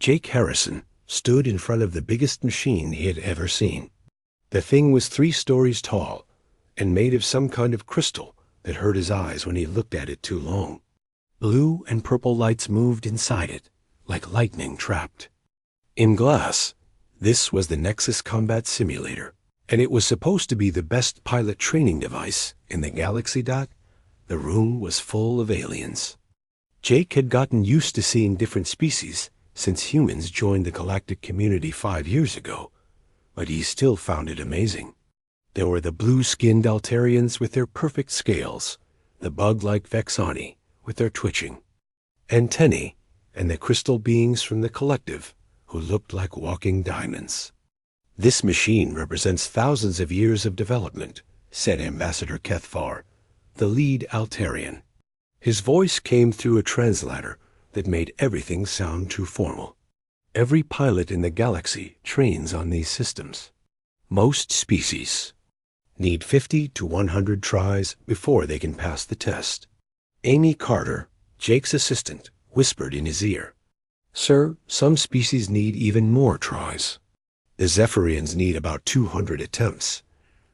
Jake Harrison stood in front of the biggest machine he had ever seen. The thing was 3 stories tall and made of some kind of crystal that hurt his eyes when he looked at it too long. Blue and purple lights moved inside it, like lightning trapped in glass. This was the Nexus Combat Simulator, and it was supposed to be the best pilot training device in the galaxy. The room was full of aliens. Jake had gotten used to seeing different species since humans joined the galactic community 5 years ago, but he still found it amazing. There were the blue-skinned Altarians with their perfect scales, the bug-like Vexani with their twitching antennae, and the crystal beings from the collective who looked like walking diamonds. "This machine represents thousands of years of development," said Ambassador Kethvar, the lead Altarian. His voice came through a translator that made everything sound too formal. "Every pilot in the galaxy trains on these systems. Most species need 50 to 100 tries before they can pass the test." Amy Carter, Jake's assistant, whispered in his ear, "Sir, some species need even more tries. The Zephyrians need about 200 attempts.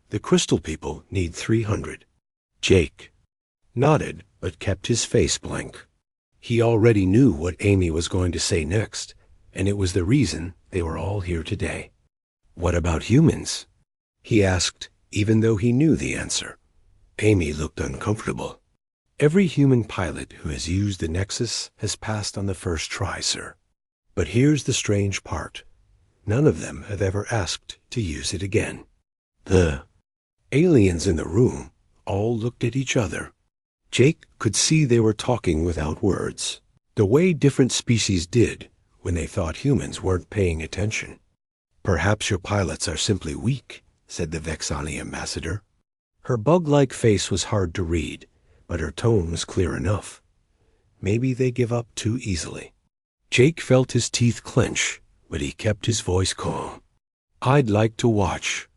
The Crystal People need 300. Jake nodded, but kept his face blank. He already knew what Amy was going to say next, and it was the reason they were all here today. "What about humans?" he asked, even though he knew the answer. Amy looked uncomfortable. "Every human pilot who has used the Nexus has passed on the first try, sir. But here's the strange part. None of them have ever asked to use it again." The aliens in the room all looked at each other. Jake could see they were talking without words, the way different species did when they thought humans weren't paying attention. "Perhaps your pilots are simply weak," said the Vexani ambassador. Her bug-like face was hard to read, but her tone was clear enough. "Maybe they give up too easily." Jake felt his teeth clench, but he kept his voice calm. "I'd like to watch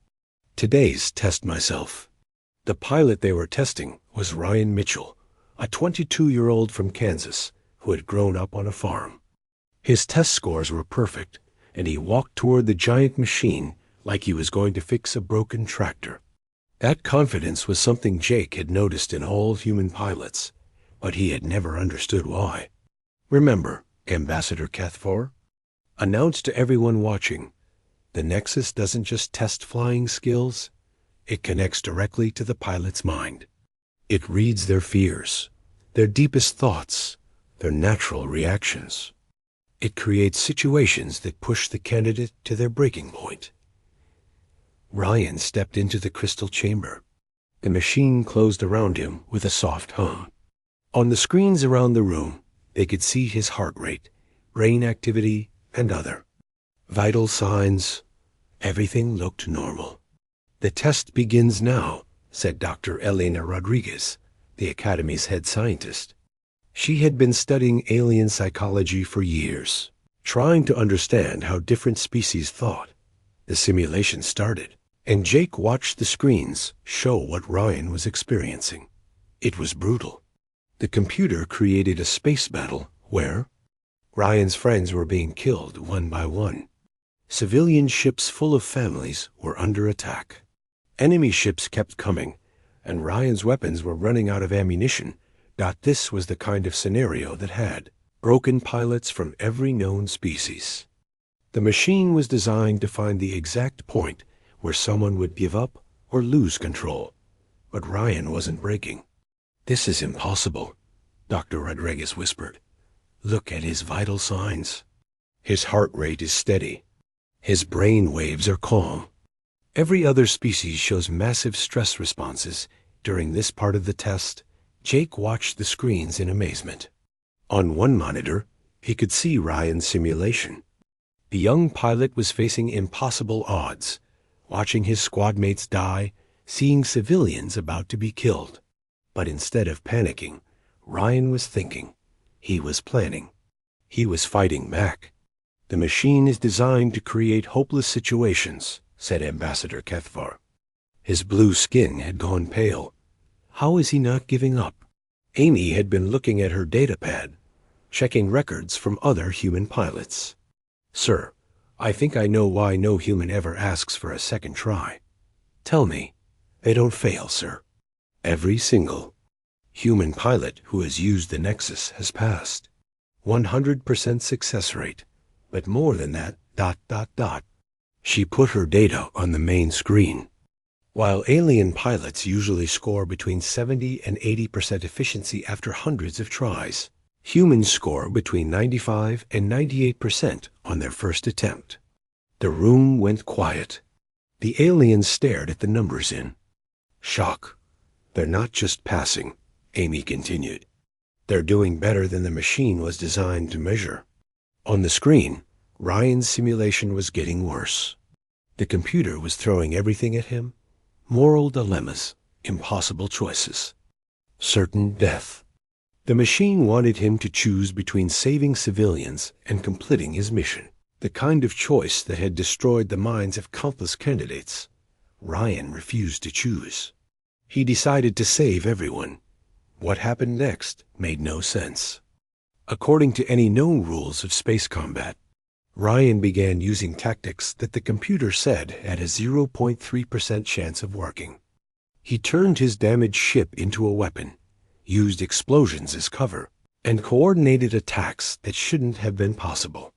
today's test myself." The pilot they were testing was Ryan Mitchell, a 22-year-old from Kansas who had grown up on a farm. His test scores were perfect, and he walked toward the giant machine like he was going to fix a broken tractor. That confidence was something Jake had noticed in all human pilots, but he had never understood why. "Remember, Ambassador Kethvar announced to everyone watching, the Nexus doesn't just test flying skills, it connects directly to the pilot's mind. It reads their fears, their deepest thoughts, their natural reactions. It creates situations that push the candidate to their breaking point." Ryan stepped into the crystal chamber. The machine closed around him with a soft hum. On the screens around the room, they could see his heart rate, brain activity, and other vital signs. Everything looked normal. "The test begins now," said Dr. Elena Rodriguez, the Academy's head scientist. She had been studying alien psychology for years, trying to understand how different species thought. The simulation started, and Jake watched the screens show what Ryan was experiencing. It was brutal. The computer created a space battle where Ryan's friends were being killed one by one. Civilian ships full of families were under attack. Enemy ships kept coming, and Ryan's weapons were running out of ammunition. This was the kind of scenario that had broken pilots from every known species. The machine was designed to find the exact point where someone would give up or lose control, but Ryan wasn't breaking. "This is impossible," Dr. Rodriguez whispered. "Look at his vital signs. His heart rate is steady. His brain waves are calm. Every other species shows massive stress responses during this part of the test." Jake watched the screens in amazement. On one monitor, he could see Ryan's simulation. The young pilot was facing impossible odds, watching his squad mates die, seeing civilians about to be killed. But instead of panicking, Ryan was thinking. He was planning. He was fighting back. "The machine is designed to create hopeless situations," said Ambassador Kethvar. His blue skin had gone pale. How is he not giving up? Amy had been looking at her datapad, checking records from other human pilots. Sir, I think I know why no human ever asks for a second try. Tell me. They don't fail, sir. Every single human pilot who has used the Nexus has passed. 100% success rate. But more than that, ... She put her data on the main screen. While alien pilots usually score between 70 and 80% efficiency after hundreds of tries, humans score between 95 and 98% on their first attempt. The room went quiet. The aliens stared at the numbers in shock. They're not just passing, Amy continued. They're doing better than the machine was designed to measure. On the screen, Ryan's simulation was getting worse. The computer was throwing everything at him. Moral dilemmas, impossible choices, certain death. The machine wanted him to choose between saving civilians and completing his mission, the kind of choice that had destroyed the minds of countless candidates. Ryan refused to choose. He decided to save everyone. What happened next made no sense. According to any known rules of space combat, Ryan began using tactics that the computer said had a 0.3% chance of working. He turned his damaged ship into a weapon, used explosions as cover, and coordinated attacks that shouldn't have been possible.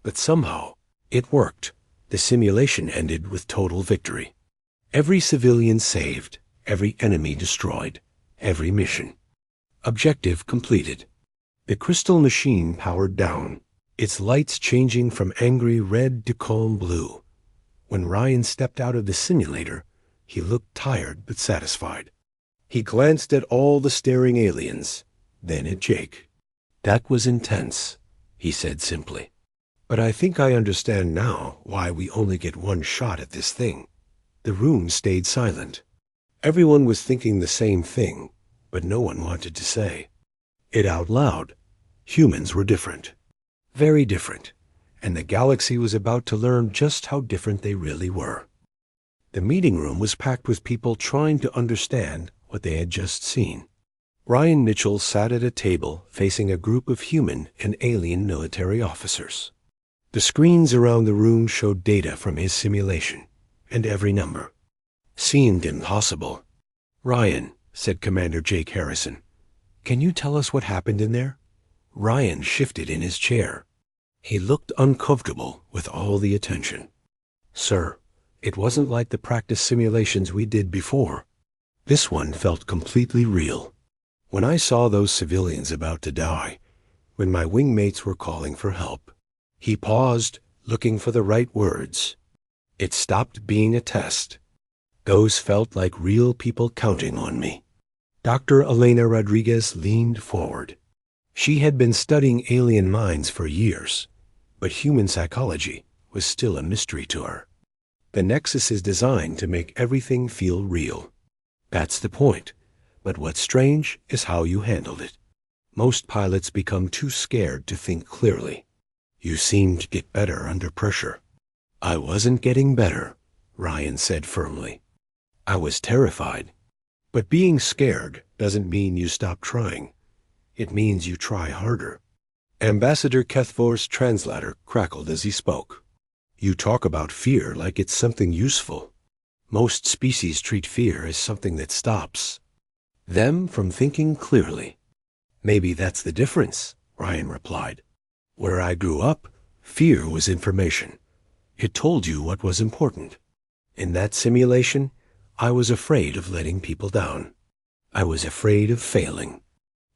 But somehow, it worked. The simulation ended with total victory. Every civilian saved, every enemy destroyed, every mission. Objective completed. The crystal machine powered down, its lights changing from angry red to calm blue. When Ryan stepped out of the simulator, he looked tired but satisfied. He glanced at all the staring aliens, then at Jake. That was intense, he said simply. But I think I understand now why we only get one shot at this thing. The room stayed silent. Everyone was thinking the same thing, but no one wanted to say it out loud. Humans were different. Very different, and the galaxy was about to learn just how different they really were. The meeting room was packed with people trying to understand what they had just seen. Ryan Mitchell sat at a table facing a group of human and alien military officers. The screens around the room showed data from his simulation, and every number seemed impossible. "Ryan," said Commander Jake Harrison, "can you tell us what happened in there?" Ryan shifted in his chair. He looked uncomfortable with all the attention. "Sir, it wasn't like the practice simulations we did before. This one felt completely real. When I saw those civilians about to die, when my wingmates were calling for help." He paused, looking for the right words. "It stopped being a test. Those felt like real people counting on me." Dr. Elena Rodriguez leaned forward. She had been studying alien minds for years, but human psychology was still a mystery to her. The Nexus is designed to make everything feel real. That's the point. But what's strange is how you handled it. Most pilots become too scared to think clearly. You seemed to get better under pressure. "I wasn't getting better," Ryan said firmly. "I was terrified. But being scared doesn't mean you stop trying. It means you try harder." Ambassador Kethvor's translator crackled as he spoke. "You talk about fear like it's something useful. Most species treat fear as something that stops them from thinking clearly." "Maybe that's the difference," Ryan replied. "Where I grew up, fear was information. It told you what was important. In that simulation, I was afraid of letting people down. I was afraid of failing.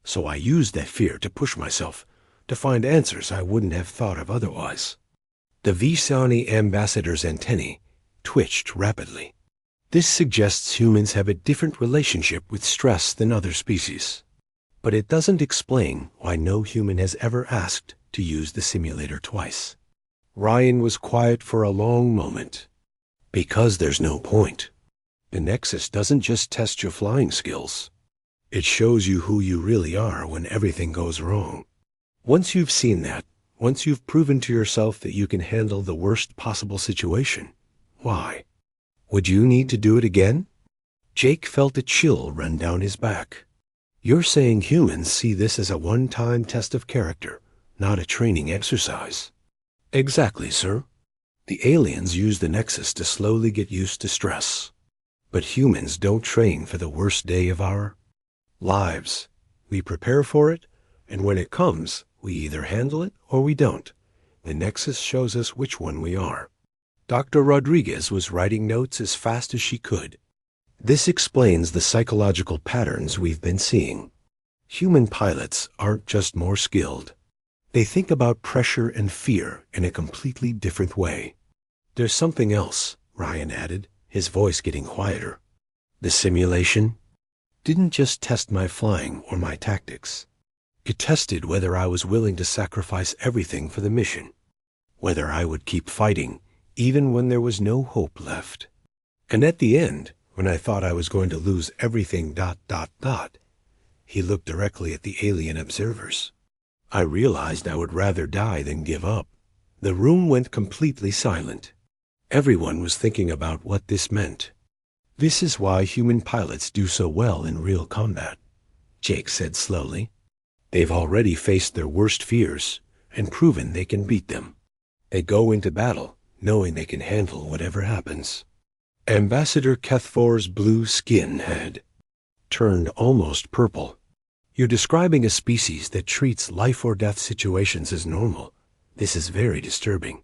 So I used that fear to push myself, to find answers I wouldn't have thought of otherwise." The Visani ambassador's antennae twitched rapidly. This suggests humans have a different relationship with stress than other species. But it doesn't explain why no human has ever asked to use the simulator twice. Ryan was quiet for a long moment. "Because there's no point. The Nexus doesn't just test your flying skills. It shows you who you really are when everything goes wrong. Once you've seen that, once you've proven to yourself that you can handle the worst possible situation, why would you need to do it again?" Jake felt a chill run down his back. "You're saying humans see this as a one-time test of character, not a training exercise?" Exactly, sir. The aliens use the Nexus to slowly get used to stress. But humans don't train for the worst day of our lives. We prepare for it, and when it comes, we either handle it or we don't. The Nexus shows us which one we are. Dr. Rodriguez was writing notes as fast as she could. This explains the psychological patterns we've been seeing. Human pilots aren't just more skilled. They think about pressure and fear in a completely different way. There's something else, Ryan added, his voice getting quieter. The simulation didn't just test my flying or my tactics. It tested whether I was willing to sacrifice everything for the mission, whether I would keep fighting even when there was no hope left. And at the end, when I thought I was going to lose everything ... He looked directly at the alien observers. I realized I would rather die than give up. The room went completely silent. Everyone was thinking about what this meant. This is why human pilots do so well in real combat, Jake said slowly. They've already faced their worst fears and proven they can beat them. They go into battle knowing they can handle whatever happens. Ambassador Kethfor's blue skin had turned almost purple. You're describing a species that treats life-or-death situations as normal. This is very disturbing.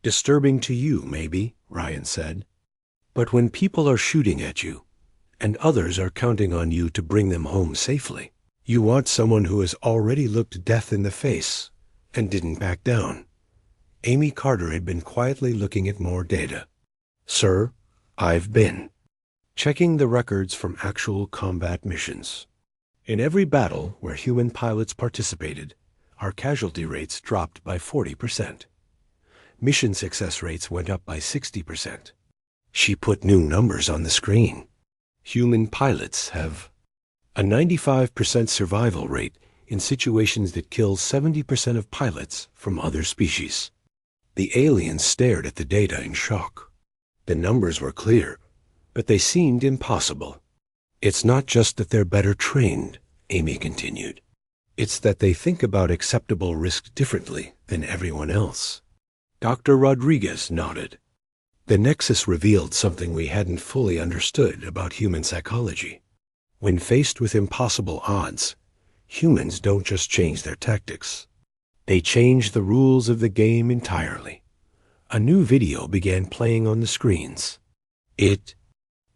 Disturbing to you, maybe, Ryan said. But when people are shooting at you, and others are counting on you to bring them home safely, you want someone who has already looked death in the face and didn't back down. Amy Carter had been quietly looking at more data. Sir, I've been checking the records from actual combat missions. In every battle where human pilots participated, our casualty rates dropped by 40%. Mission success rates went up by 60%. She put new numbers on the screen. Human pilots have a 95% survival rate in situations that kill 70% of pilots from other species. The aliens stared at the data in shock. The numbers were clear, but they seemed impossible. It's not just that they're better trained, Amy continued. It's that they think about acceptable risk differently than everyone else. Dr. Rodriguez nodded. The Nexus revealed something we hadn't fully understood about human psychology. When faced with impossible odds, humans don't just change their tactics. They change the rules of the game entirely. A new video began playing on the screens. It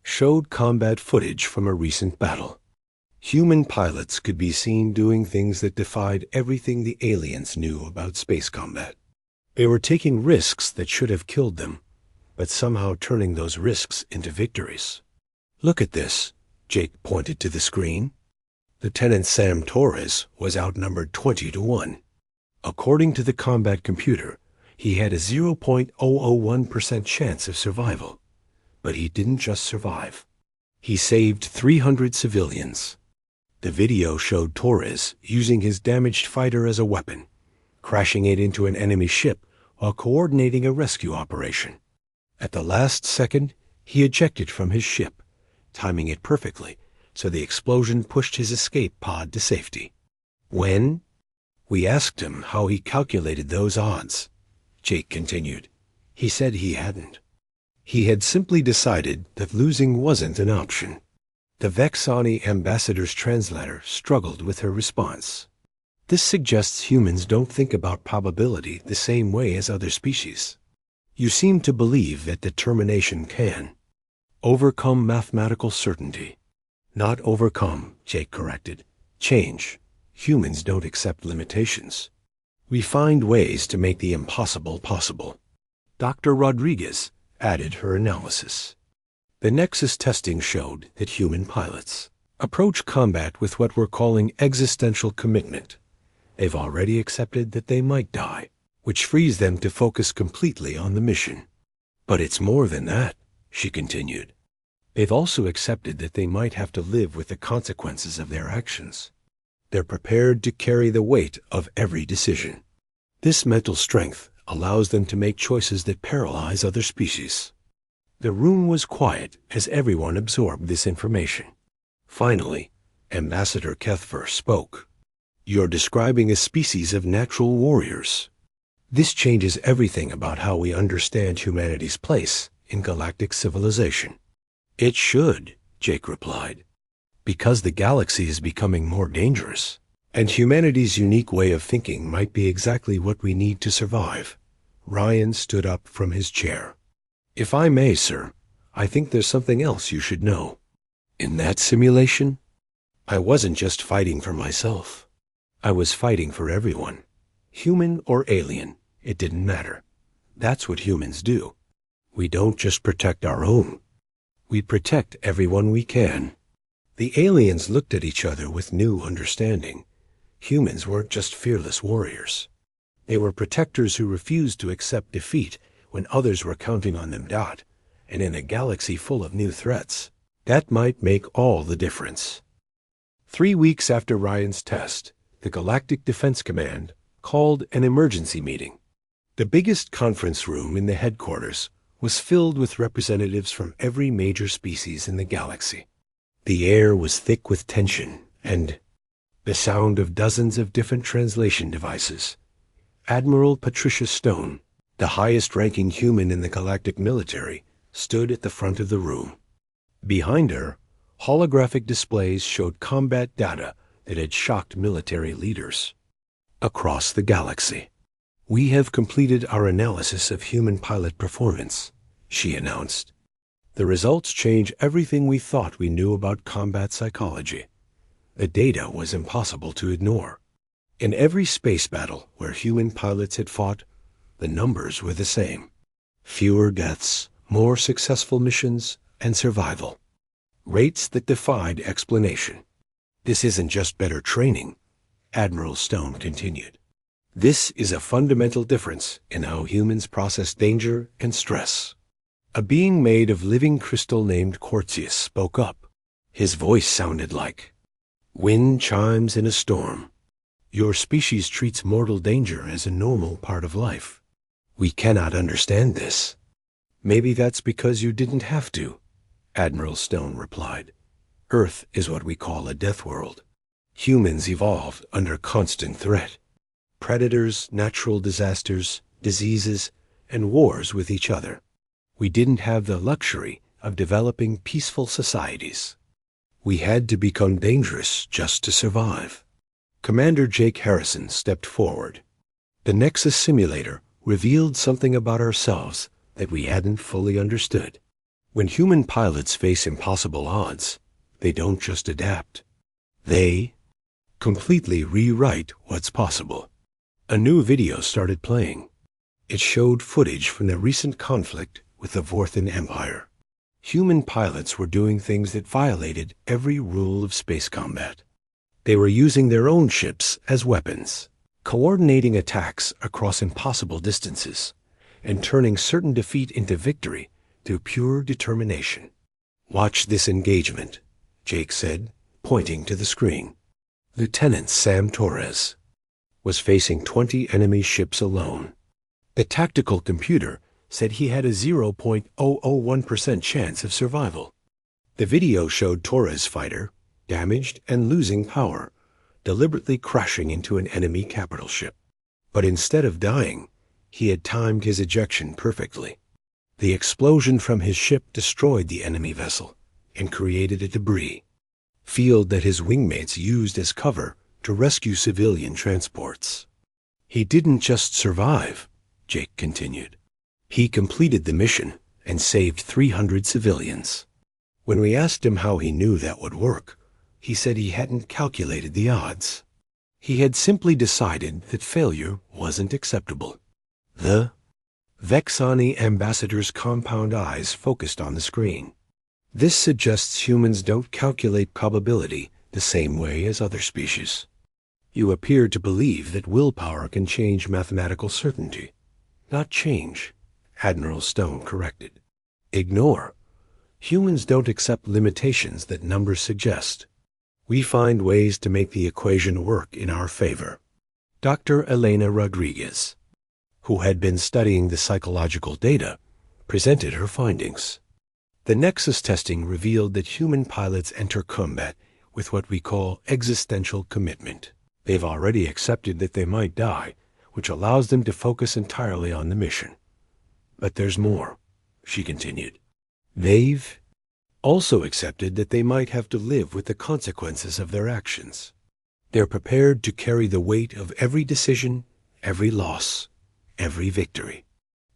showed combat footage from a recent battle. Human pilots could be seen doing things that defied everything the aliens knew about space combat. They were taking risks that should have killed them, but somehow turning those risks into victories. Look at this, Jake pointed to the screen. Lieutenant Sam Torres was outnumbered 20-1. According to the combat computer, he had a 0.001% chance of survival. But he didn't just survive. He saved 300 civilians. The video showed Torres using his damaged fighter as a weapon, crashing it into an enemy ship while coordinating a rescue operation. At the last second, he ejected from his ship, timing it perfectly so the explosion pushed his escape pod to safety. When we asked him how he calculated those odds, Jake continued, he said he hadn't. He had simply decided that losing wasn't an option. The Vexani ambassador's translator struggled with her response. This suggests humans don't think about probability the same way as other species. You seem to believe that determination can overcome mathematical certainty. Not overcome, Jake corrected. Change. Humans don't accept limitations. We find ways to make the impossible possible. Dr. Rodriguez added her analysis. The Nexus testing showed that human pilots approach combat with what we're calling existential commitment. They've already accepted that they might die, which frees them to focus completely on the mission. But it's more than that, she continued. They've also accepted that they might have to live with the consequences of their actions. They're prepared to carry the weight of every decision. This mental strength allows them to make choices that paralyze other species. The room was quiet as everyone absorbed this information. Finally, Ambassador Kethfer spoke. You're describing a species of natural warriors. This changes everything about how we understand humanity's place in galactic civilization. It should, Jake replied, because the galaxy is becoming more dangerous, and humanity's unique way of thinking might be exactly what we need to survive. Ryan stood up from his chair. If I may, sir, I think there's something else you should know. In that simulation, I wasn't just fighting for myself. I was fighting for everyone. Human or alien, it didn't matter. That's what humans do. We don't just protect our own. We protect everyone we can. The aliens looked at each other with new understanding. Humans weren't just fearless warriors. They were protectors who refused to accept defeat when others were counting on them. And in a galaxy full of new threats, that might make all the difference. 3 weeks after Ryan's test, the Galactic Defense Command called an emergency meeting. The biggest conference room in the headquarters was filled with representatives from every major species in the galaxy. The air was thick with tension and the sound of dozens of different translation devices. Admiral Patricia Stone, the highest-ranking human in the galactic military, stood at the front of the room. Behind her, holographic displays showed combat data that had shocked military leaders across the galaxy. We have completed our analysis of human pilot performance, she announced. The results change everything we thought we knew about combat psychology. The data was impossible to ignore. In every space battle where human pilots had fought, the numbers were the same. Fewer deaths, more successful missions, and survival. Rates that defied explanation. This isn't just better training, Admiral Stone continued. This is a fundamental difference in how humans process danger and stress. A being made of living crystal named Quartzius spoke up. His voice sounded like wind chimes in a storm. Your species treats mortal danger as a normal part of life. We cannot understand this. Maybe that's because you didn't have to, Admiral Stone replied. Earth is what we call a death world. Humans evolved under constant threat. Predators, natural disasters, diseases, and wars with each other. We didn't have the luxury of developing peaceful societies. We had to become dangerous just to survive. Commander Jake Harrison stepped forward. The Nexus simulator revealed something about ourselves that we hadn't fully understood. When human pilots face impossible odds, they don't just adapt. They completely rewrite what's possible. A new video started playing. It showed footage from the recent conflict with the Vorthan Empire. Human pilots were doing things that violated every rule of space combat. They were using their own ships as weapons, coordinating attacks across impossible distances, and turning certain defeat into victory through pure determination. Watch this engagement, Jake said, pointing to the screen. Lieutenant Sam Torres was facing 20 enemy ships alone. The tactical computer said he had a 0.001% chance of survival. The video showed Torres' fighter, damaged and losing power, deliberately crashing into an enemy capital ship. But instead of dying, he had timed his ejection perfectly. The explosion from his ship destroyed the enemy vessel and created a debris field that his wingmates used as cover to rescue civilian transports. He didn't just survive, Jake continued. He completed the mission and saved 300 civilians. When we asked him how he knew that would work, he said he hadn't calculated the odds. He had simply decided that failure wasn't acceptable. The Vexani ambassador's compound eyes focused on the screen. This suggests humans don't calculate probability the same way as other species. You appear to believe that willpower can change mathematical certainty. Not change, Admiral Stone corrected. Ignore. Humans don't accept limitations that numbers suggest. We find ways to make the equation work in our favor. Dr. Elena Rodriguez, who had been studying the psychological data, presented her findings. The Nexus testing revealed that human pilots enter combat with what we call existential commitment. They've already accepted that they might die, which allows them to focus entirely on the mission. But there's more, she continued. They've also accepted that they might have to live with the consequences of their actions. They're prepared to carry the weight of every decision, every loss, every victory.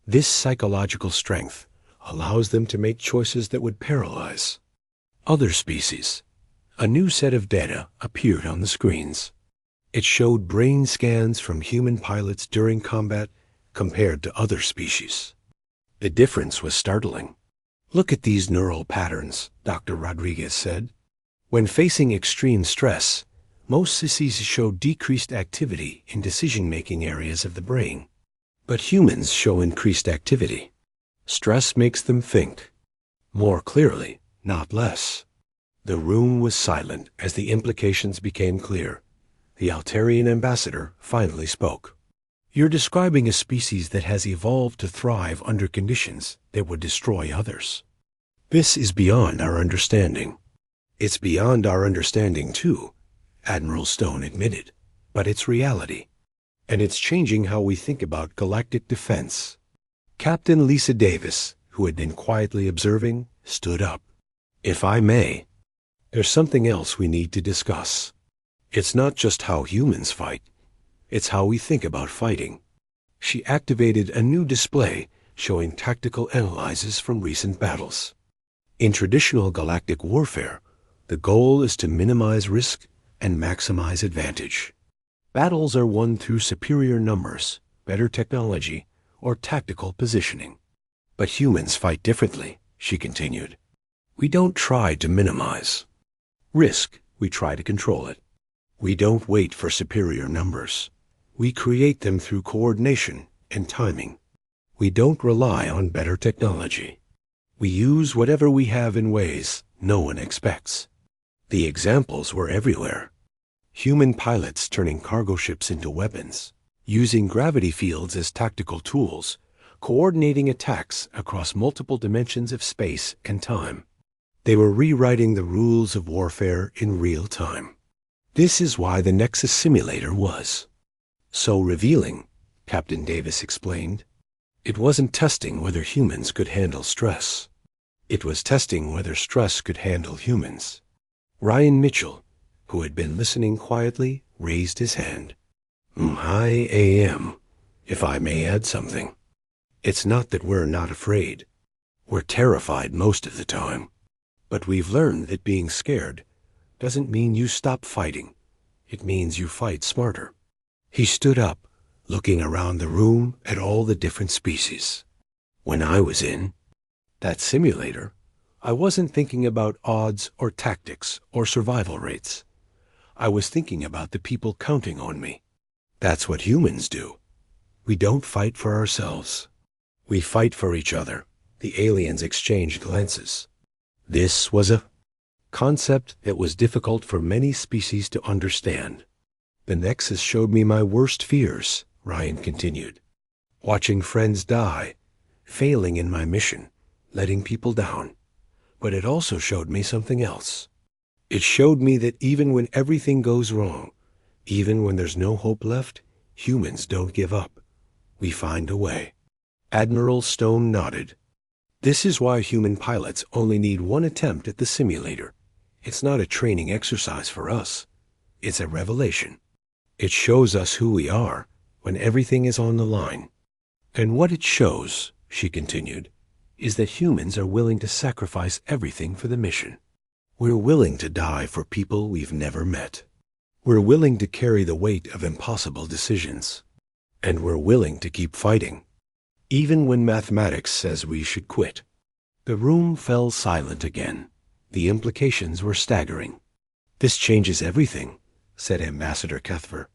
This psychological strength allows them to make choices that would paralyze other species. A new set of data appeared on the screens. It showed brain scans from human pilots during combat compared to other species. The difference was startling. Look at these neural patterns, Dr. Rodriguez said. When facing extreme stress, most species show decreased activity in decision-making areas of the brain. But humans show increased activity. Stress makes them think more clearly, not less. The room was silent as the implications became clear. The Altarian ambassador finally spoke. You're describing a species that has evolved to thrive under conditions that would destroy others. This is beyond our understanding. It's beyond our understanding, too, Admiral Stone admitted, but it's reality. And it's changing how we think about galactic defense. Captain Lisa Davis, who had been quietly observing, stood up. If I may, there's something else we need to discuss. It's not just how humans fight, it's how we think about fighting. She activated a new display showing tactical analyses from recent battles. In traditional galactic warfare, the goal is to minimize risk and maximize advantage. Battles are won through superior numbers, better technology, or tactical positioning. But humans fight differently, she continued. We don't try to minimize risk, we try to control it. We don't wait for superior numbers. We create them through coordination and timing. We don't rely on better technology. We use whatever we have in ways no one expects. The examples were everywhere. Human pilots turning cargo ships into weapons, using gravity fields as tactical tools, coordinating attacks across multiple dimensions of space and time. They were rewriting the rules of warfare in real time. This is why the Nexus simulator was so revealing, Captain Davis explained. It wasn't testing whether humans could handle stress. It was testing whether stress could handle humans. Ryan Mitchell, who had been listening quietly, raised his hand. I am, if I may add something. It's not that we're not afraid. We're terrified most of the time. But we've learned that being scared doesn't mean you stop fighting. It means you fight smarter. He stood up, looking around the room at all the different species. When I was in that simulator, I wasn't thinking about odds or tactics or survival rates. I was thinking about the people counting on me. That's what humans do. We don't fight for ourselves. We fight for each other. The aliens exchanged glances. This was a concept that was difficult for many species to understand. The Nexus showed me my worst fears, Ryan continued. Watching friends die, failing in my mission, letting people down. But it also showed me something else. It showed me that even when everything goes wrong, even when there's no hope left, humans don't give up. We find a way. Admiral Stone nodded. This is why human pilots only need one attempt at the simulator. It's not a training exercise for us. It's a revelation. It shows us who we are when everything is on the line. And what it shows, she continued, is that humans are willing to sacrifice everything for the mission. We're willing to die for people we've never met. We're willing to carry the weight of impossible decisions. And we're willing to keep fighting, even when mathematics says we should quit. The room fell silent again. The implications were staggering. This changes everything, said Ambassador Cuthbert.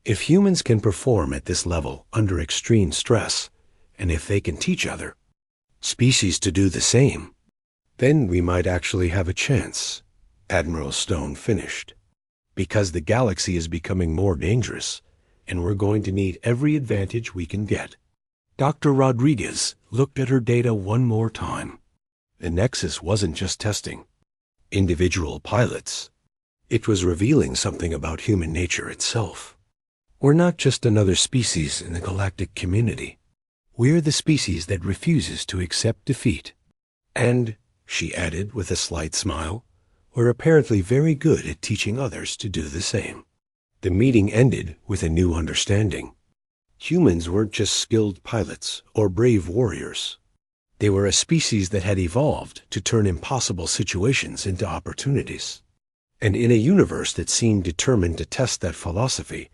If humans can perform at this level under extreme stress, and if they can teach other species to do the same, then we might actually have a chance, Admiral Stone finished. Because the galaxy is becoming more dangerous, and we're going to need every advantage we can get. Dr. Rodriguez looked at her data one more time. The Nexus wasn't just testing individual pilots. It was revealing something about human nature itself. We're not just another species in the galactic community. We're the species that refuses to accept defeat. And, she added with a slight smile, we're apparently very good at teaching others to do the same. The meeting ended with a new understanding. Humans weren't just skilled pilots or brave warriors. They were a species that had evolved to turn impossible situations into opportunities. And in a universe that seemed determined to test that philosophy,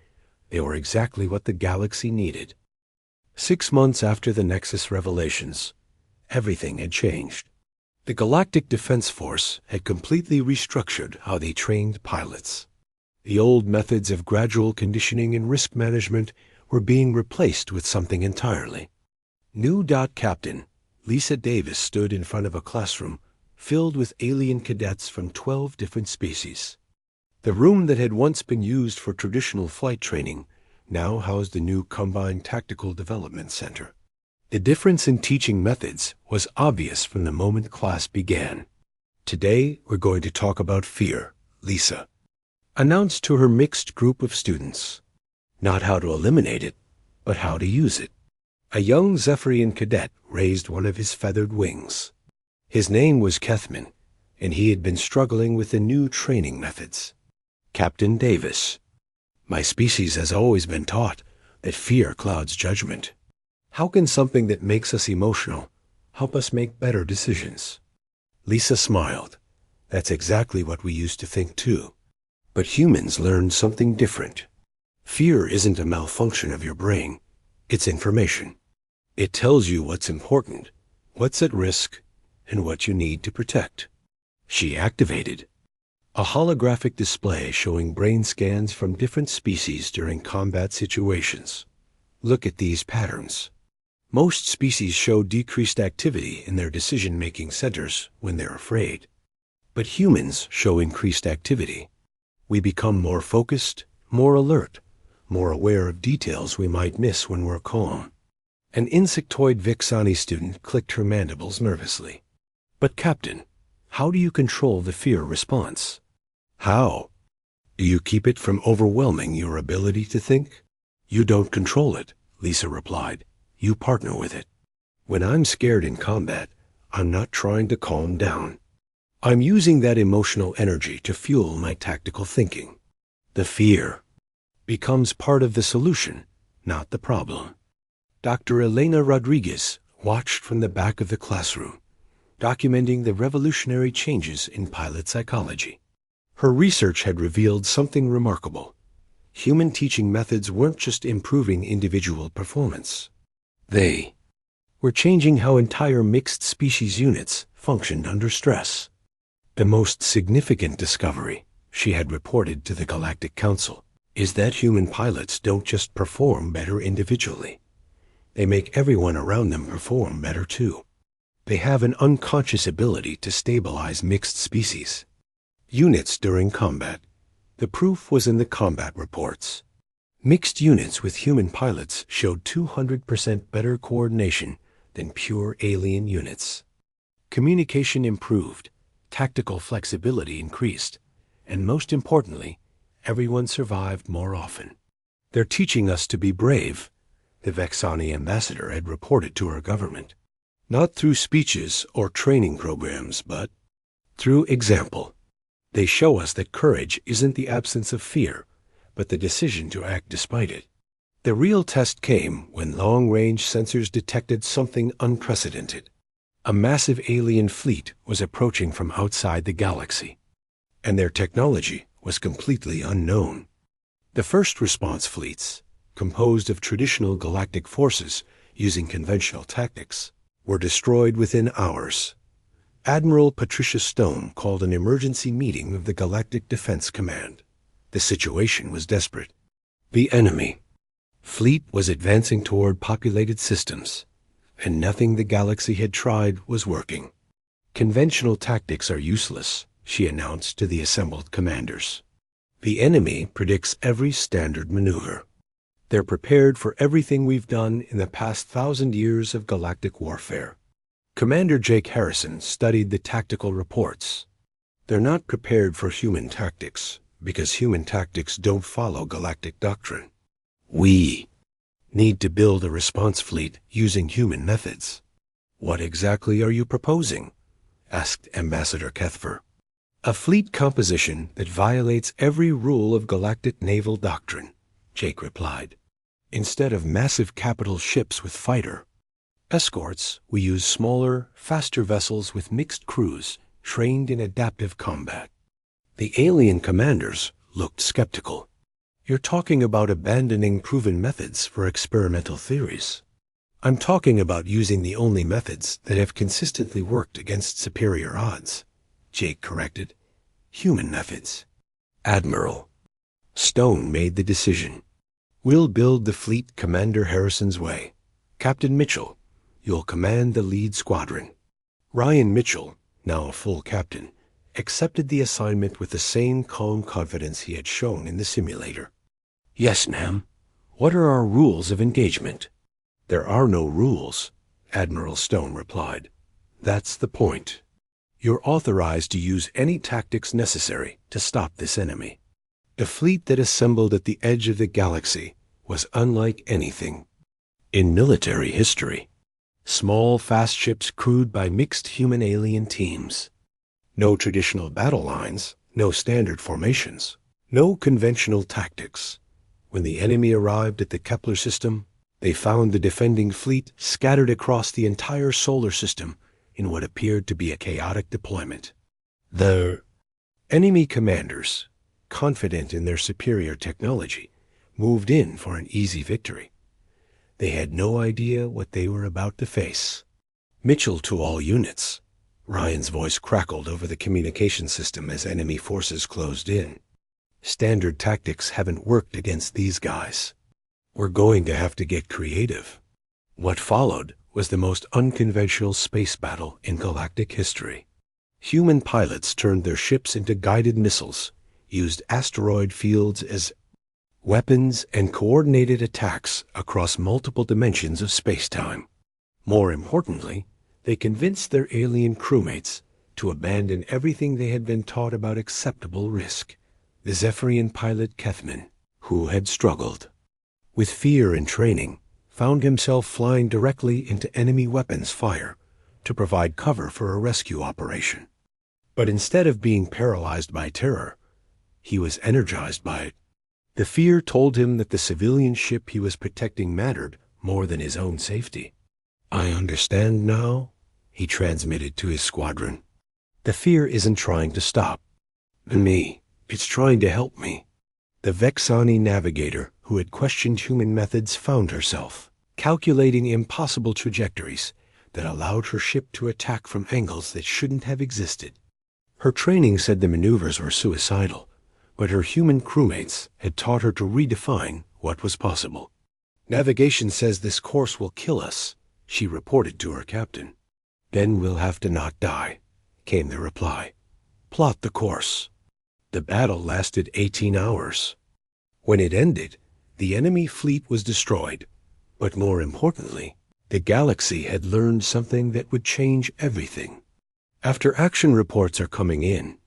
they were exactly what the galaxy needed. 6 months after the Nexus revelations, everything had changed. The Galactic Defense Force had completely restructured how they trained pilots. The old methods of gradual conditioning and risk management were being replaced with something entirely new. Captain Lisa Davis stood in front of a classroom filled with alien cadets from 12 different species. The room that had once been used for traditional flight training now housed the new Combined Tactical Development Center. The difference in teaching methods was obvious from the moment class began. Today, we're going to talk about fear, Lisa announced to her mixed group of students. Not how to eliminate it, but how to use it. A young Zephyrian cadet raised one of his feathered wings. His name was Kethman, and he had been struggling with the new training methods. Captain Davis. My species has always been taught that fear clouds judgment. How can something that makes us emotional help us make better decisions? Lisa smiled. That's exactly what we used to think too. But humans learned something different. Fear isn't a malfunction of your brain. It's information. It tells you what's important, what's at risk, and what you need to protect. She activated a holographic display showing brain scans from different species during combat situations. Look at these patterns. Most species show decreased activity in their decision-making centers when they're afraid. But humans show increased activity. We become more focused, more alert, more aware of details we might miss when we're calm. An insectoid Vixani student clicked her mandibles nervously. But Captain, how do you control the fear response? How? Do you keep it from overwhelming your ability to think? You don't control it, Lisa replied. You partner with it. When I'm scared in combat, I'm not trying to calm down. I'm using that emotional energy to fuel my tactical thinking. The fear becomes part of the solution, not the problem. Dr. Elena Rodriguez watched from the back of the classroom, documenting the revolutionary changes in pilot psychology. Her research had revealed something remarkable. Human teaching methods weren't just improving individual performance. They were changing how entire mixed species units functioned under stress. The most significant discovery, she had reported to the Galactic Council, is that human pilots don't just perform better individually. They make everyone around them perform better too. They have an unconscious ability to stabilize mixed species units during combat. The proof was in the combat reports. Mixed units with human pilots showed 200% better coordination than pure alien units. Communication improved, tactical flexibility increased, and most importantly, everyone survived more often. They're teaching us to be brave, the Vexani ambassador had reported to her government. Not through speeches or training programs, but through example. They show us that courage isn't the absence of fear, but the decision to act despite it. The real test came when long-range sensors detected something unprecedented. A massive alien fleet was approaching from outside the galaxy, and their technology was completely unknown. The first response fleets, composed of traditional galactic forces using conventional tactics, were destroyed within hours. Admiral Patricia Stone called an emergency meeting of the Galactic Defense Command. The situation was desperate. The enemy fleet was advancing toward populated systems, and nothing the galaxy had tried was working. Conventional tactics are useless, she announced to the assembled commanders. The enemy predicts every standard maneuver. They're prepared for everything we've done in the past 1,000 years of galactic warfare. Commander Jake Harrison studied the tactical reports. They're not prepared for human tactics, because human tactics don't follow galactic doctrine. We need to build a response fleet using human methods. What exactly are you proposing? Asked Ambassador Kethver. A fleet composition that violates every rule of galactic naval doctrine, Jake replied. Instead of massive capital ships with fighter escorts, we use smaller, faster vessels with mixed crews trained in adaptive combat. The alien commanders looked skeptical. You're talking about abandoning proven methods for experimental theories. I'm talking about using the only methods that have consistently worked against superior odds, Jake corrected. Human methods. Admiral Stone made the decision. We'll build the fleet Commander Harrison's way. Captain Mitchell, you'll command the lead squadron. Ryan Mitchell, now a full captain, accepted the assignment with the same calm confidence he had shown in the simulator. Yes, ma'am. What are our rules of engagement? There are no rules, Admiral Stone replied. That's the point. You're authorized to use any tactics necessary to stop this enemy. The fleet that assembled at the edge of the galaxy was unlike anything in military history. Small, fast ships crewed by mixed human-alien teams. No traditional battle lines, no standard formations, no conventional tactics. When the enemy arrived at the Kepler system, they found the defending fleet scattered across the entire solar system in what appeared to be a chaotic deployment. The enemy commanders, confident in their superior technology, moved in for an easy victory. They had no idea what they were about to face. Mitchell to all units. Ryan's voice crackled over the communication system as enemy forces closed in. Standard tactics haven't worked against these guys. We're going to have to get creative. What followed was the most unconventional space battle in galactic history. Human pilots turned their ships into guided missiles, used asteroid fields as weapons, and coordinated attacks across multiple dimensions of space-time. More importantly, they convinced their alien crewmates to abandon everything they had been taught about acceptable risk. The Zephyrian pilot Kethman, who had struggled with fear in training, found himself flying directly into enemy weapons fire to provide cover for a rescue operation. But instead of being paralyzed by terror, he was energized by it. The fear told him that the civilian ship he was protecting mattered more than his own safety. I understand now, he transmitted to his squadron. The fear isn't trying to stop me. It's trying to help me. The Vexani navigator who had questioned human methods found herself calculating impossible trajectories that allowed her ship to attack from angles that shouldn't have existed. Her training said the maneuvers were suicidal, but her human crewmates had taught her to redefine what was possible. Navigation says this course will kill us, she reported to her captain. Then we'll have to not die, came the reply. Plot the course. The battle lasted 18 hours. When it ended, the enemy fleet was destroyed, but more importantly, the galaxy had learned something that would change everything. After action reports are coming in,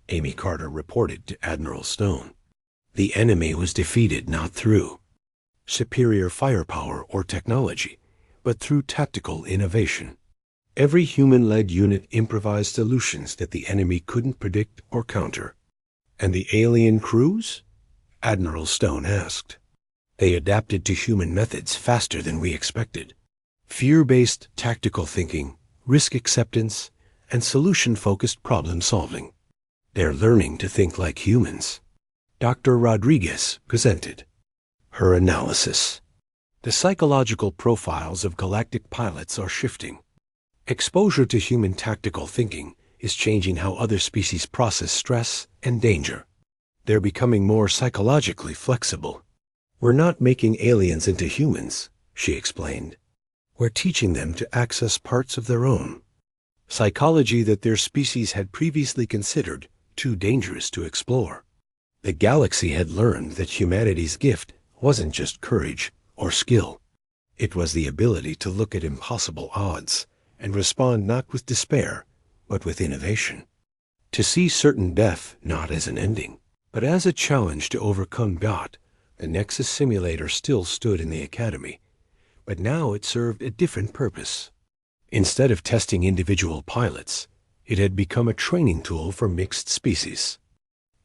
Amy Carter reported to Admiral Stone. The enemy was defeated not through superior firepower or technology, but through tactical innovation. Every human-led unit improvised solutions that the enemy couldn't predict or counter. And the alien crews? Admiral Stone asked. They adapted to human methods faster than we expected. Fear-based tactical thinking, risk acceptance, and solution-focused problem-solving. They're learning to think like humans. Dr. Rodriguez presented her analysis. The psychological profiles of galactic pilots are shifting. Exposure to human tactical thinking is changing how other species process stress and danger. They're becoming more psychologically flexible. We're not making aliens into humans, she explained. We're teaching them to access parts of their own psychology that their species had previously considered too dangerous to explore. The galaxy had learned that humanity's gift wasn't just courage or skill. It was the ability to look at impossible odds and respond not with despair, but with innovation. To see certain death not as an ending, but as a challenge to overcome doubt, The Nexus simulator still stood in the academy, but now it served a different purpose. Instead of testing individual pilots, it had become a training tool for mixed species.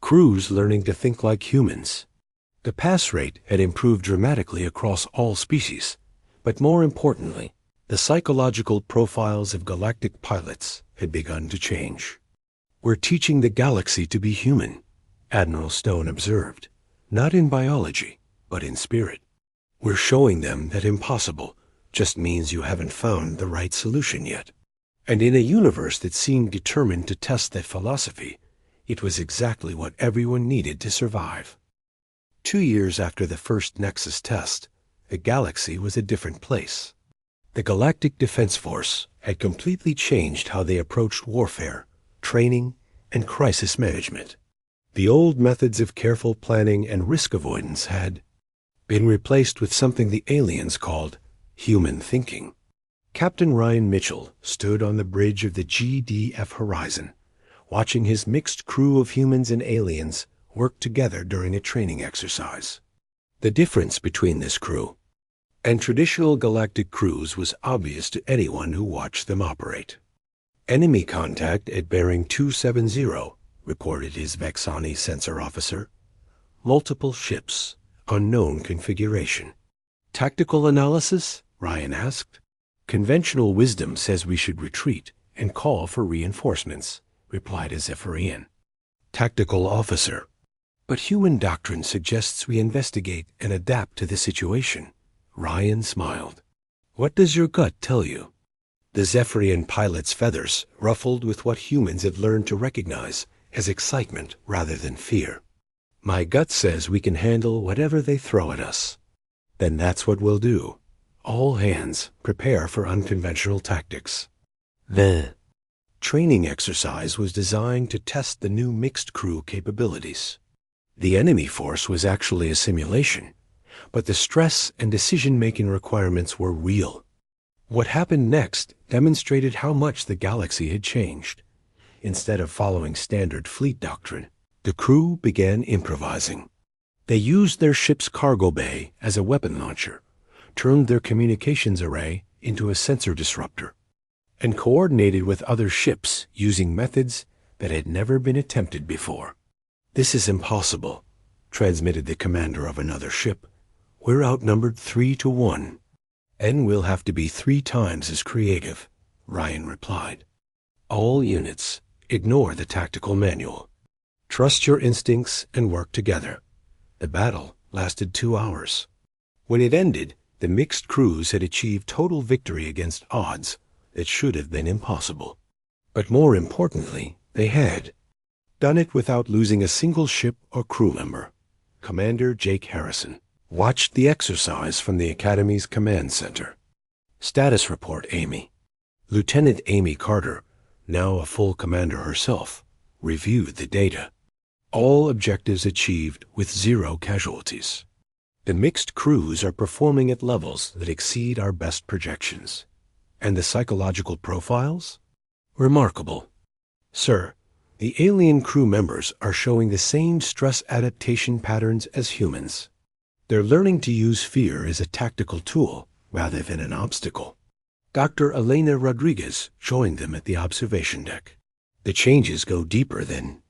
Crews learning to think like humans. The pass rate had improved dramatically across all species, but more importantly, the psychological profiles of galactic pilots had begun to change. "We're teaching the galaxy to be human," Admiral Stone observed, "not in biology, but in spirit. We're showing them that impossible just means you haven't found the right solution yet." And in a universe that seemed determined to test that philosophy, it was exactly what everyone needed to survive. 2 years after the first Nexus test, the galaxy was a different place. The Galactic Defense Force had completely changed how they approached warfare, training, and crisis management. The old methods of careful planning and risk avoidance had been replaced with something the aliens called human thinking. Captain Ryan Mitchell stood on the bridge of the GDF Horizon, watching his mixed crew of humans and aliens work together during a training exercise. The difference between this crew and traditional galactic crews was obvious to anyone who watched them operate. "Enemy contact at bearing 270, reported his Vexani sensor officer. "Multiple ships, unknown configuration." "Tactical analysis?" Ryan asked. "Conventional wisdom says we should retreat and call for reinforcements," replied a Zephyrian. "Tactical officer. But human doctrine suggests we investigate and adapt to the situation." Ryan smiled. "What does your gut tell you?" The Zephyrian pilot's feathers ruffled with what humans had learned to recognize as excitement rather than fear. "My gut says we can handle whatever they throw at us." "Then that's what we'll do. All hands, prepare for unconventional tactics." The training exercise was designed to test the new mixed crew capabilities. The enemy force was actually a simulation, but the stress and decision-making requirements were real. What happened next demonstrated how much the galaxy had changed. Instead of following standard fleet doctrine, the crew began improvising. They used their ship's cargo bay as a weapon launcher, turned their communications array into a sensor disruptor, and coordinated with other ships using methods that had never been attempted before. "This is impossible," transmitted the commander of another ship. "We're outnumbered 3-1. "And we'll have to be 3 times as creative," Ryan replied. "All units, ignore the tactical manual. Trust your instincts and work together." The battle lasted 2 hours. When it ended, the mixed crews had achieved total victory against odds that should have been impossible. But more importantly, they had done it without losing a single ship or crew member. Commander Jake Harrison watched the exercise from the Academy's command center. "Status report, Amy." Lieutenant Amy Carter, now a full commander herself, reviewed the data. All objectives achieved with 0 casualties. "The mixed crews are performing at levels that exceed our best projections. And the psychological profiles? Remarkable. Sir, the alien crew members are showing the same stress adaptation patterns as humans. They're learning to use fear as a tactical tool rather than an obstacle." Dr. Elena Rodriguez joined them at the observation deck. "The changes go deeper than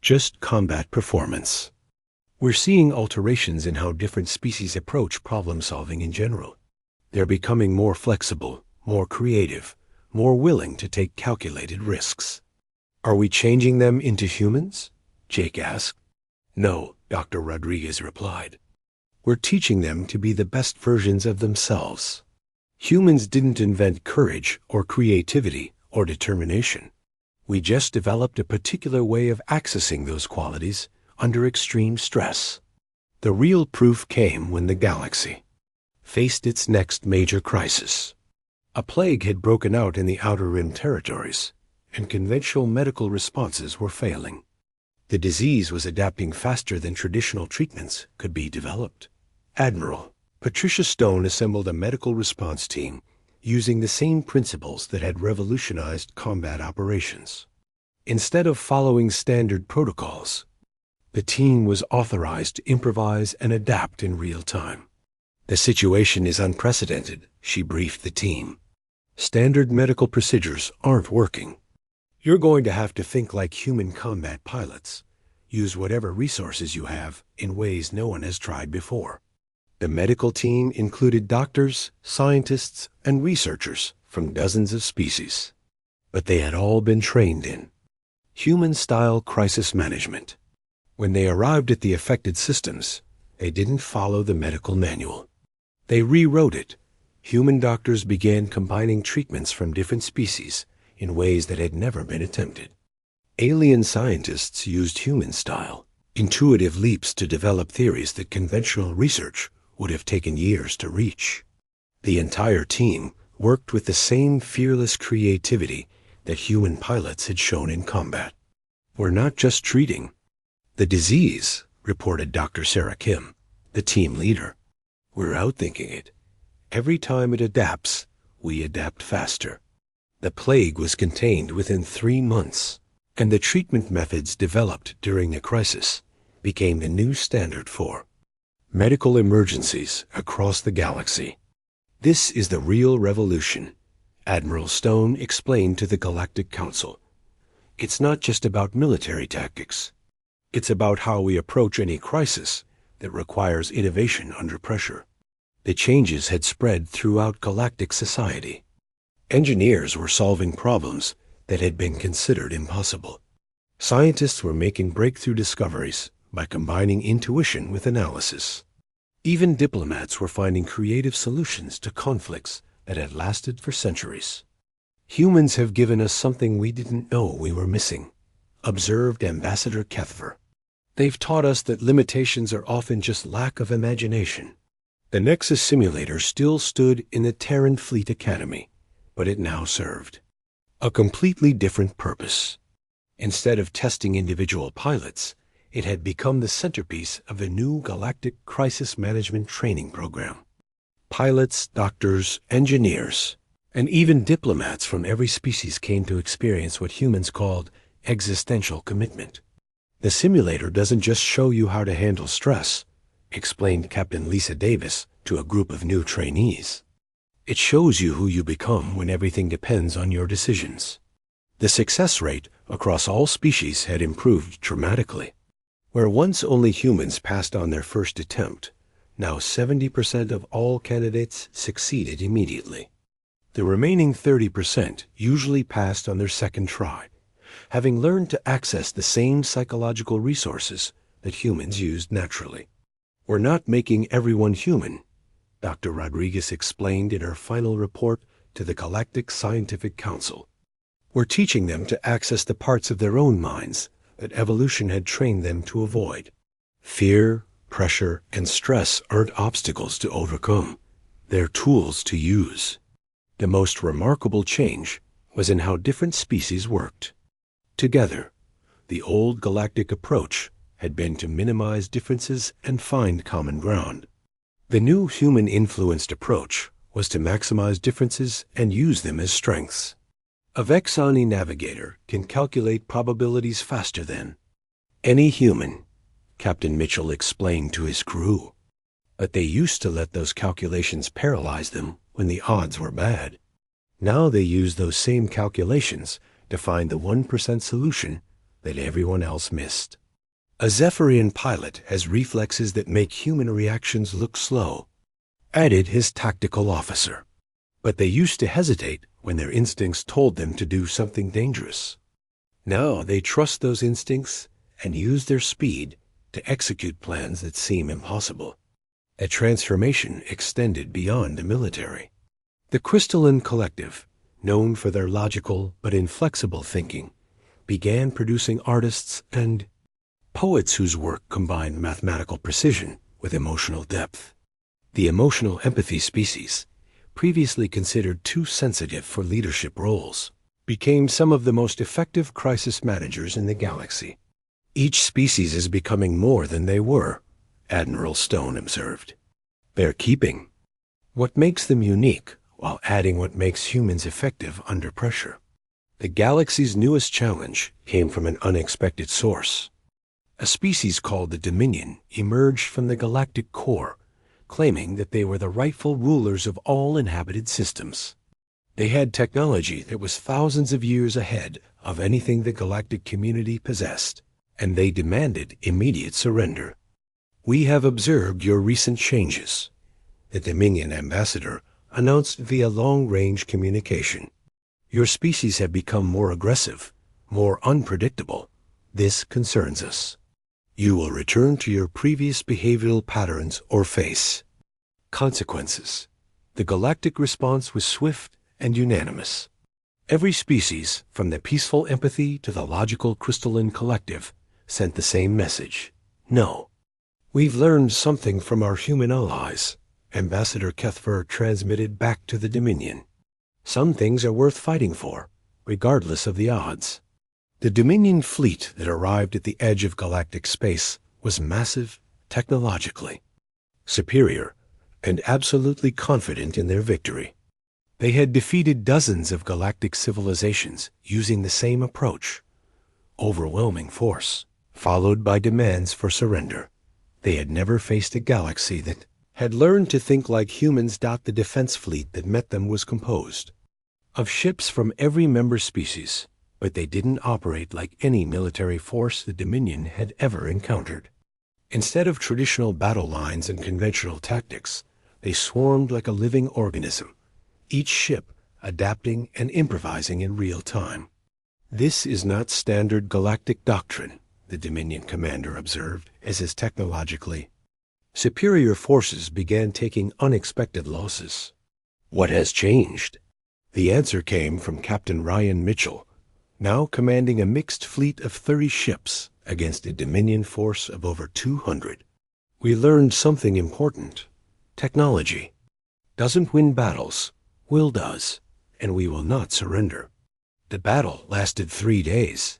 just combat performance. We're seeing alterations in how different species approach problem-solving in general. They're becoming more flexible, more creative, more willing to take calculated risks." "Are we changing them into humans?" Jake asked. "No," Dr. Rodriguez replied. "We're teaching them to be the best versions of themselves. Humans didn't invent courage or creativity or determination. We just developed a particular way of accessing those qualities under extreme stress." The real proof came when the galaxy faced its next major crisis. A plague had broken out in the Outer Rim territories, and conventional medical responses were failing. The disease was adapting faster than traditional treatments could be developed. Admiral Patricia Stone assembled a medical response team using the same principles that had revolutionized combat operations. Instead of following standard protocols, The team was authorized to improvise and adapt in real time. "The situation is unprecedented," she briefed the team. "Standard medical procedures aren't working. You're going to have to think like human combat pilots. Use whatever resources you have in ways no one has tried before." The medical team included doctors, scientists, and researchers from dozens of species. But they had all been trained in human-style crisis management. When they arrived at the affected systems, they didn't follow the medical manual. They rewrote it. Human doctors began combining treatments from different species in ways that had never been attempted. Alien scientists used human-style, intuitive leaps to develop theories that conventional research would have taken years to reach. The entire team worked with the same fearless creativity that human pilots had shown in combat. "We're not just treating the disease," reported Dr. Sarah Kim, the team leader. "We're outthinking it. Every time it adapts, we adapt faster." The plague was contained within 3 months, and the treatment methods developed during the crisis became the new standard for medical emergencies across the galaxy. "This is the real revolution," Admiral Stone explained to the Galactic Council. "It's not just about military tactics. It's about how we approach any crisis that requires innovation under pressure." The changes had spread throughout galactic society. Engineers were solving problems that had been considered impossible. Scientists were making breakthrough discoveries by combining intuition with analysis. Even diplomats were finding creative solutions to conflicts that had lasted for centuries. "Humans have given us something we didn't know we were missing," observed Ambassador Kethver. "They've taught us that limitations are often just lack of imagination." The Nexus simulator still stood in the Terran Fleet Academy, but it now served a completely different purpose. Instead of testing individual pilots, it had become the centerpiece of the new Galactic Crisis Management Training Program. Pilots, doctors, engineers, and even diplomats from every species came to experience what humans called existential commitment. "The simulator doesn't just show you how to handle stress," explained Captain Lisa Davis to a group of new trainees. "It shows you who you become when everything depends on your decisions." The success rate across all species had improved dramatically. Where once only humans passed on their first attempt, now 70% of all candidates succeeded immediately. The remaining 30% usually passed on their second try, having learned to access the same psychological resources that humans used naturally. "We're not making everyone human," Dr. Rodriguez explained in her final report to the Galactic Scientific Council. "We're teaching them to access the parts of their own minds that evolution had trained them to avoid. Fear, pressure, and stress aren't obstacles to overcome. They're tools to use." The most remarkable change was in how different species worked together. The old galactic approach had been to minimize differences and find common ground. The new human-influenced approach was to maximize differences and use them as strengths. A Vexani navigator can calculate probabilities faster than any human, Captain Mitchell explained to his crew. But they used to let those calculations paralyze them when the odds were bad. Now they use those same calculations to find the 1% solution that everyone else missed. "A Zephyrian pilot has reflexes that make human reactions look slow," added his tactical officer. "But they used to hesitate when their instincts told them to do something dangerous. Now they trust those instincts and use their speed to execute plans that seem impossible." A transformation extended beyond the military. The Crystalline Collective, known for their logical but inflexible thinking, began producing artists and poets whose work combined mathematical precision with emotional depth. The emotional empathy species, previously considered too sensitive for leadership roles, became some of the most effective crisis managers in the galaxy. "Each species is becoming more than they were," Admiral Stone observed. "They're keeping what makes them unique while adding what makes humans effective under pressure." The galaxy's newest challenge came from an unexpected source. A species called the Dominion emerged from the galactic core, claiming that they were the rightful rulers of all inhabited systems. They had technology that was thousands of years ahead of anything the galactic community possessed, and they demanded immediate surrender. "We have observed your recent changes," the Dominion ambassador announced via long-range communication. "Your species have become more aggressive, more unpredictable. This concerns us. You will return to your previous behavioral patterns or face consequences." The galactic response was swift and unanimous. Every species, from the peaceful empathy to the logical crystalline collective, sent the same message: no. "We've learned something from our human allies," Ambassador Kethver transmitted back to the Dominion. "Some things are worth fighting for, regardless of the odds." The Dominion fleet that arrived at the edge of galactic space was massive technologically, superior, and absolutely confident in their victory. They had defeated dozens of galactic civilizations using the same approach: overwhelming force, followed by demands for surrender. They had never faced a galaxy that had learned to think like humans. The defense fleet that met them was composed of ships from every member species, but they didn't operate like any military force the Dominion had ever encountered. Instead of traditional battle lines and conventional tactics, they swarmed like a living organism, each ship adapting and improvising in real time. "This is not standard galactic doctrine," the Dominion commander observed as his technologically superior forces began taking unexpected losses. "What has changed?" The answer came from Captain Ryan Mitchell, now commanding a mixed fleet of 30 ships against a Dominion force of over 200. "We learned something important. Technology doesn't win battles. Will does, and we will not surrender." The battle lasted 3 days,